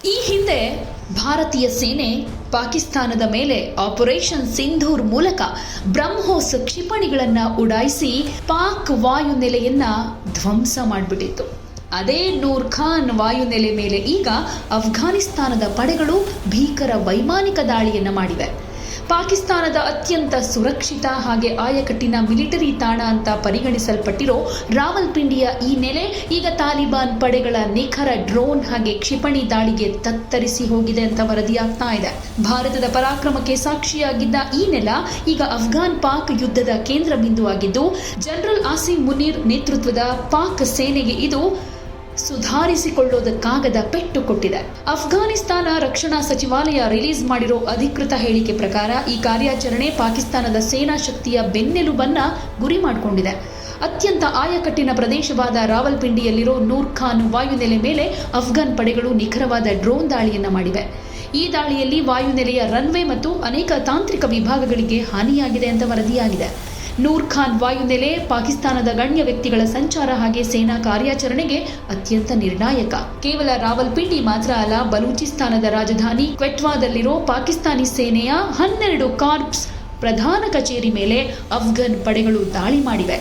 ಈ ಹಿಂದೆ ಭಾರತೀಯ ಸೇನೆ ಪಾಕಿಸ್ತಾನದ ಮೇಲೆ ಆಪರೇಷನ್ ಸಿಂಧೂರ್ ಮೂಲಕ ಬ್ರಹ್ಮೋಸ್ ಕ್ಷಿಪಣಿಗಳನ್ನು ಉಡಾಯಿಸಿ ಪಾಕ್ ವಾಯುನೆಲೆಯನ್ನ ಧ್ವಂಸ ಮಾಡಿಬಿಟ್ಟಿತ್ತು. ಅದೇ ನೂರ್ ಖಾನ್ ವಾಯುನೆಲೆ ಮೇಲೆ ಈಗ ಅಫ್ಘಾನಿಸ್ತಾನದ ಪಡೆಗಳು ಭೀಕರ ವೈಮಾನಿಕ ದಾಳಿಯನ್ನು ಮಾಡಿವೆ. ಪಾಕಿಸ್ತಾನದ ಅತ್ಯಂತ ಸುರಕ್ಷಿತ ಹಾಗೆ ಆಯಕಟ್ಟಿನ ಮಿಲಿಟರಿ ತಾಣ ಅಂತ ಪರಿಗಣಿಸಲ್ಪಟ್ಟಿರೋ ರಾವಲ್ಪಿಂಡಿಯ ಈ ನೆಲೆ ಈಗ ತಾಲಿಬಾನ್ ಪಡೆಗಳ ನಿಖರ ಡ್ರೋನ್ ಹಾಗೆ ಕ್ಷಿಪಣಿ ದಾಳಿಗೆ ತತ್ತರಿಸಿ ಹೋಗಿದೆ ಅಂತ ವರದಿಯಾಗ್ತಾ ಇದೆ. ಭಾರತದ ಪರಾಕ್ರಮಕ್ಕೆ ಸಾಕ್ಷಿಯಾಗಿದ್ದ ಈ ನೆಲ ಈಗ ಅಫ್ಘಾನ್ ಪಾಕ್ ಯುದ್ಧದ ಕೇಂದ್ರ ಬಿಂದುವಾಗಿದ್ದು, ಜನರಲ್ ಆಸಿಮ್ ಮುನೀರ್ ನೇತೃತ್ವದ ಪಾಕ್ ಸೇನೆಗೆ ಇದು ಸುಧಾರಿಸಿಕೊಳ್ಳೋದಕ್ಕಾಗದ ಪೆಟ್ಟು ಕೊಟ್ಟಿದೆ. ಅಫ್ಘಾನಿಸ್ತಾನ ರಕ್ಷಣಾ ಸಚಿವಾಲಯ ರಿಲೀಸ್ ಮಾಡಿರೋ ಅಧಿಕೃತ ಹೇಳಿಕೆ ಪ್ರಕಾರ ಈ ಕಾರ್ಯಾಚರಣೆ ಪಾಕಿಸ್ತಾನದ ಸೇನಾ ಶಕ್ತಿಯ ಬೆನ್ನೆಲುಬನ್ನ ಗುರಿ ಮಾಡಿಕೊಂಡಿದೆ. ಅತ್ಯಂತ ಆಯಕಟ್ಟಿನ ಪ್ರದೇಶವಾದ ರಾವಲ್ಪಿಂಡಿಯಲ್ಲಿರೋ ನೂರ್ ಖಾನ್ ವಾಯುನೆಲೆ ಮೇಲೆ ಅಫ್ಘಾನ್ ಪಡೆಗಳು ನಿಖರವಾದ ಡ್ರೋನ್ ದಾಳಿಯನ್ನ ಮಾಡಿವೆ. ಈ ದಾಳಿಯಲ್ಲಿ ವಾಯುನೆಲೆಯ ರನ್ವೇ ಮತ್ತು ಅನೇಕ ತಾಂತ್ರಿಕ ವಿಭಾಗಗಳಿಗೆ ಹಾನಿಯಾಗಿದೆ ಅಂತ ವರದಿಯಾಗಿದೆ. ನೂರ್ ಖಾನ್ ವಾಯುನೆಲೆ ಪಾಕಿಸ್ತಾನದ ಗಣ್ಯ ವ್ಯಕ್ತಿಗಳ ಸಂಚಾರ ಹಾಗೆ ಸೇನಾ ಕಾರ್ಯಾಚರಣೆಗೆ ಅತ್ಯಂತ ನಿರ್ಣಾಯಕ. ಕೇವಲ ರಾವಲ್ಪಿಂಡಿ ಮಾತ್ರ ಅಲ್ಲ, ಬಲೂಚಿಸ್ತಾನದ ರಾಜಧಾನಿ ಕ್ವೆಟ್ವಾದಲ್ಲಿರೋ ಪಾಕಿಸ್ತಾನಿ ಸೇನೆಯ 12 ಕಾರ್ಪ್ಸ್ ಪ್ರಧಾನ ಕಚೇರಿ ಮೇಲೆ ಅಫ್ಘಾನ್ ಪಡೆಗಳು ದಾಳಿ ಮಾಡಿವೆ.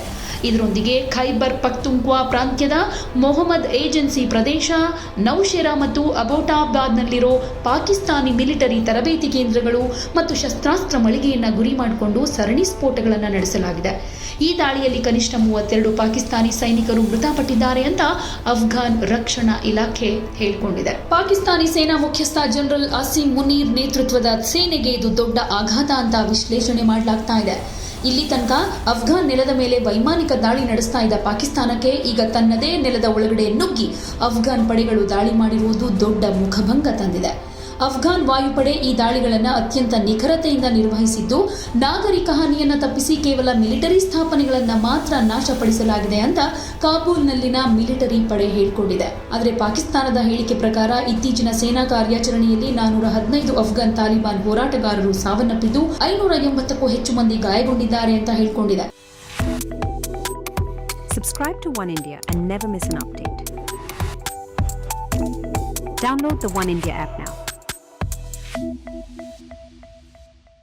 ಇದರೊಂದಿಗೆ ಖೈಬರ್ ಪಖ್ತೂನ್ಖ್ವಾ ಪ್ರಾಂತ್ಯದ ಮೊಹಮ್ಮದ್ ಏಜೆನ್ಸಿ ಪ್ರದೇಶ, ನೌಶೆರಾ ಮತ್ತು ಅಬೋಟಾಬಾದ್ನಲ್ಲಿರೋ ಪಾಕಿಸ್ತಾನಿ ಮಿಲಿಟರಿ ತರಬೇತಿ ಕೇಂದ್ರಗಳು ಮತ್ತು ಶಸ್ತ್ರಾಸ್ತ್ರ ಮಳಿಗೆಯನ್ನು ಗುರಿ ಮಾಡಿಕೊಂಡು ಸರಣಿ ಸ್ಫೋಟಗಳನ್ನು ನಡೆಸಲಾಗಿದೆ. ಈ ದಾಳಿಯಲ್ಲಿ ಕನಿಷ್ಠ 32 ಪಾಕಿಸ್ತಾನಿ ಸೈನಿಕರು ಮೃತಪಟ್ಟಿದ್ದಾರೆ ಅಂತ ಅಫ್ಘಾನ್ ರಕ್ಷಣಾ ಇಲಾಖೆ ಹೇಳಿಕೊಂಡಿದೆ. ಪಾಕಿಸ್ತಾನಿ ಸೇನಾ ಮುಖ್ಯಸ್ಥ ಜನರಲ್ ಆಸಿಮ್ ಮುನೀರ್ ನೇತೃತ್ವದ ಸೇನೆಗೆ ಇದು ದೊಡ್ಡ ಆಘಾತ ಅಂತ ವಿಶ್ಲೇಷಣೆ ಮಾಡಲಾಗ್ತಾ ಇದೆ. ಇಲ್ಲಿ ತನಕ ಅಫ್ಘಾನ್ ನೆಲದ ಮೇಲೆ ವೈಮಾನಿಕ ದಾಳಿ ನಡೆಸ್ತಾ ಇದ್ದ ಪಾಕಿಸ್ತಾನಕ್ಕೆ ಈಗ ತನ್ನದೇ ನೆಲದ ಒಳಗಡೆ ನುಗ್ಗಿ ಅಫ್ಘಾನ್ ಪಡೆಗಳು ದಾಳಿ ಮಾಡಿರುವುದು ದೊಡ್ಡ ಮುಖಭಂಗ ತಂದಿದೆ. ಅಫ್ಘಾನ್ ವಾಯುಪಡೆ ಈ ದಾಳಿಗಳನ್ನು ಅತ್ಯಂತ ನಿಖರತೆಯಿಂದ ನಿರ್ವಹಿಸಿದ್ದು, ನಾಗರಿಕ ಹಾನಿಯನ್ನು ತಪ್ಪಿಸಿ ಕೇವಲ ಮಿಲಿಟರಿ ಸ್ಥಾಪನೆಗಳನ್ನು ಮಾತ್ರ ನಾಶಪಡಿಸಲಾಗಿದೆ ಅಂತ ಕಾಬೂಲ್ನಲ್ಲಿನ ಮಿಲಿಟರಿ ಪಡೆ ಹೇಳಿಕೊಂಡಿದೆ. ಆದರೆ ಪಾಕಿಸ್ತಾನದ ಹೇಳಿಕೆ ಪ್ರಕಾರ ಇತ್ತೀಚಿನ ಸೇನಾ ಕಾರ್ಯಾಚರಣೆಯಲ್ಲಿ 415 ಅಫ್ಘಾನ್ ತಾಲಿಬಾನ್ ಹೋರಾಟಗಾರರು ಸಾವನ್ನಪ್ಪಿದ್ದು 580ಕ್ಕೂ ಹೆಚ್ಚು ಮಂದಿ ಗಾಯಗೊಂಡಿದ್ದಾರೆ ಅಂತ ಹೇಳಿಕೊಂಡಿದೆ. Subscribe to One India and never miss an update. Download the One India app now.